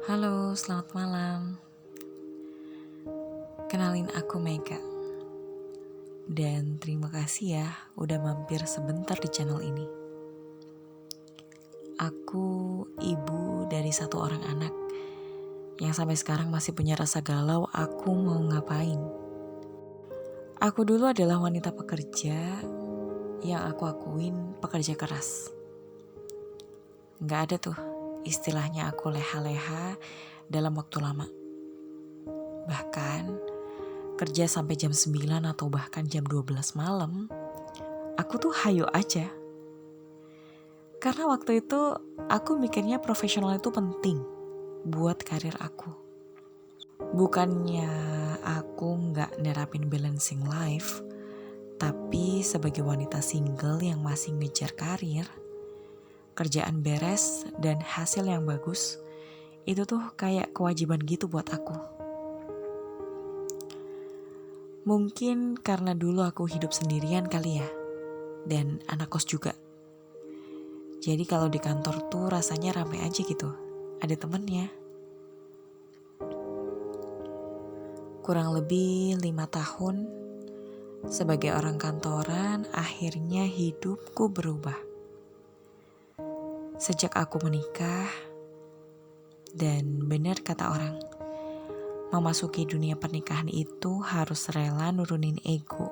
Halo, selamat malam. Kenalin aku Mega. Dan terima kasih ya udah mampir sebentar di channel ini. Aku ibu dari satu orang anak yang sampai sekarang masih punya rasa galau aku mau ngapain. Aku dulu adalah wanita pekerja yang aku akuin pekerja keras. Gak ada tuh istilahnya aku leha-leha dalam waktu lama. Bahkan kerja sampai jam 9 atau bahkan jam 12 malam, aku tuh hayo aja. Karena waktu itu aku mikirnya profesional itu penting buat karir aku. Bukannya aku gak nerapin balancing life, tapi sebagai wanita single yang masih ngejar karir, kerjaan beres dan hasil yang bagus, itu tuh kayak kewajiban gitu buat aku. Mungkin karena dulu aku hidup sendirian kali ya, dan anak kos juga. Jadi kalau di kantor tuh rasanya rame aja gitu, ada temennya. Kurang lebih 5 tahun sebagai orang kantoran, akhirnya hidupku berubah. Sejak aku menikah, dan benar kata orang, memasuki dunia pernikahan itu harus rela nurunin ego.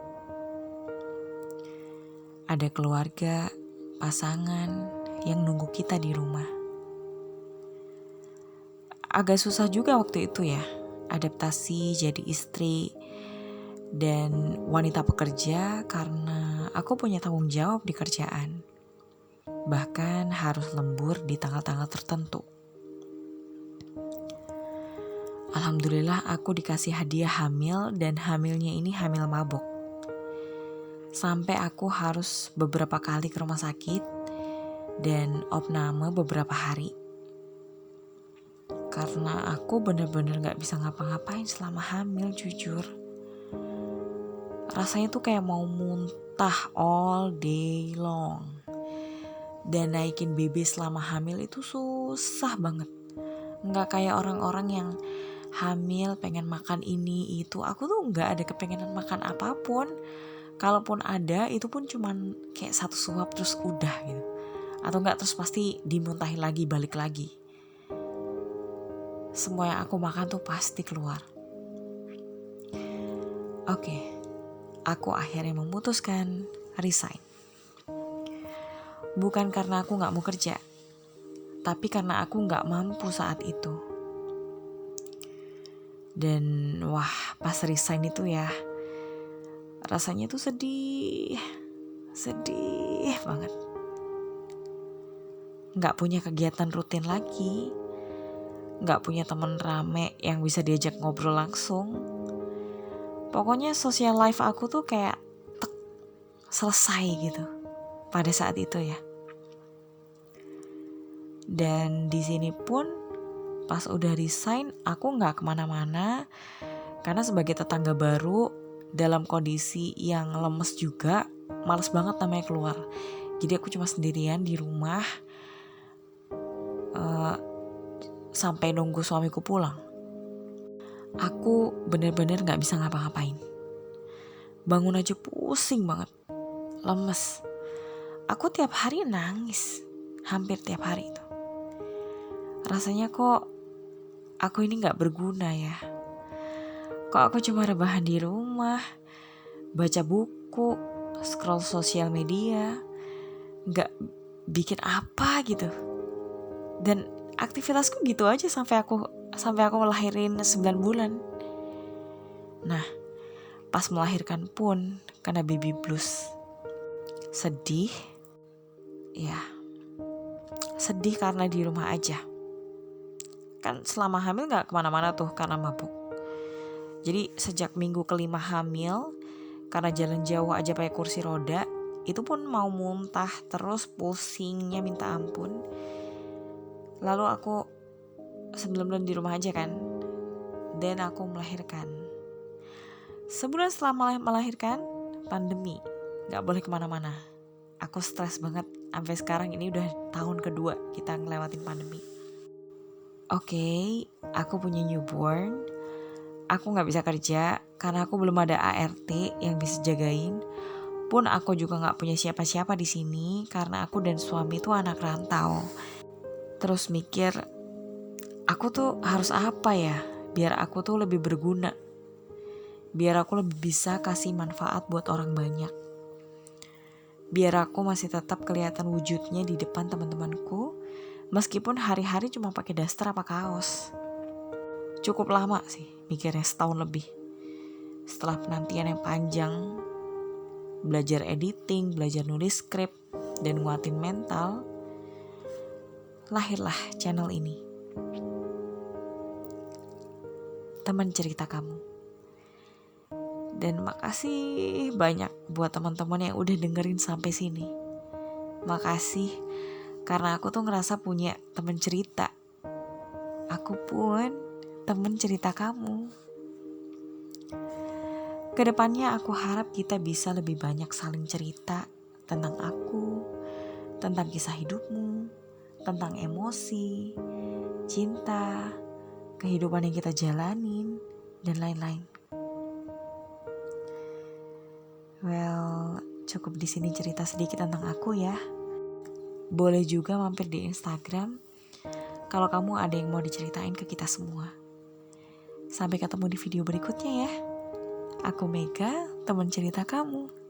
Ada keluarga, pasangan yang nunggu kita di rumah. Agak susah juga waktu itu ya, adaptasi jadi istri dan wanita pekerja karena aku punya tanggung jawab di kerjaan. Bahkan harus lembur di tanggal-tanggal tertentu. Alhamdulillah aku dikasih hadiah hamil dan hamilnya ini hamil mabok. Sampai aku harus beberapa kali ke rumah sakit dan opname beberapa hari. Karena aku bener-bener gak bisa ngapa-ngapain selama hamil, jujur. Rasanya tuh kayak mau muntah all day long. Dan naikin baby selama hamil itu susah banget. Gak kayak orang-orang yang hamil pengen makan ini itu. Aku tuh gak ada kepengenan makan apapun. Kalaupun ada itu pun cuman kayak satu suap terus udah gitu. Atau enggak terus pasti dimuntahin lagi balik lagi. Semua yang aku makan tuh pasti keluar. Oke, aku akhirnya memutuskan resign. Bukan karena aku gak mau kerja, tapi karena aku gak mampu saat itu. Dan wah pas resign itu ya, rasanya tuh sedih banget. Gak punya kegiatan rutin lagi, gak punya temen rame yang bisa diajak ngobrol langsung. Pokoknya social life aku tuh kayak selesai gitu pada saat itu ya. Dan di sini pun pas udah resign aku gak kemana-mana karena sebagai tetangga baru dalam kondisi yang lemes juga, males banget namanya keluar. Jadi aku cuma sendirian di rumah sampai nunggu suamiku pulang. Aku bener-bener gak bisa ngapa-ngapain. Bangun aja pusing banget, lemes. Aku tiap hari nangis, hampir tiap hari itu. Rasanya kok aku ini gak berguna ya. Kok aku cuma rebahan di rumah, baca buku, scroll sosial media, gak bikin apa gitu. Dan aktivitasku gitu aja sampai aku ngelahirin 9 bulan. Nah, pas melahirkan pun kena baby blues. Sedih. Ya. Sedih karena di rumah aja. Kan selama hamil gak kemana-mana tuh karena mabuk. Jadi sejak minggu kelima hamil, karena jalan jauh aja pakai kursi roda, itu pun mau muntah terus, pusingnya minta ampun. Lalu aku 9 bulan di rumah aja kan. Dan aku melahirkan. Sebulan setelah melahirkan, pandemi. Gak boleh kemana-mana. Aku stres banget. Sampai sekarang ini udah tahun kedua kita ngelewatin pandemi. Oke, aku punya newborn. Aku gak bisa kerja karena aku belum ada ART yang bisa jagain. Pun aku juga gak punya siapa-siapa di sini karena aku dan suami tuh anak rantau. Terus mikir, aku tuh harus apa ya biar aku tuh lebih berguna. Biar aku lebih bisa kasih manfaat buat orang banyak. Biar aku masih tetap kelihatan wujudnya di depan teman-temanku, meskipun hari-hari cuma pakai daster apa kaos. Cukup lama sih mikirnya, setahun lebih. Setelah penantian yang panjang, belajar editing, belajar nulis skrip, dan nguatin mental, lahirlah channel ini. Teman cerita kamu. Dan makasih banyak buat teman-teman yang udah dengerin sampai sini. Makasih karena aku tuh ngerasa punya teman cerita. Aku pun teman cerita kamu. Kedepannya aku harap kita bisa lebih banyak saling cerita tentang aku, tentang kisah hidupmu, tentang emosi, cinta, kehidupan yang kita jalanin, dan lain-lain. Well, cukup di sini cerita sedikit tentang aku ya. Boleh juga mampir di Instagram kalau kamu ada yang mau diceritain ke kita semua. Sampai ketemu di video berikutnya ya. Aku Mega, teman cerita kamu.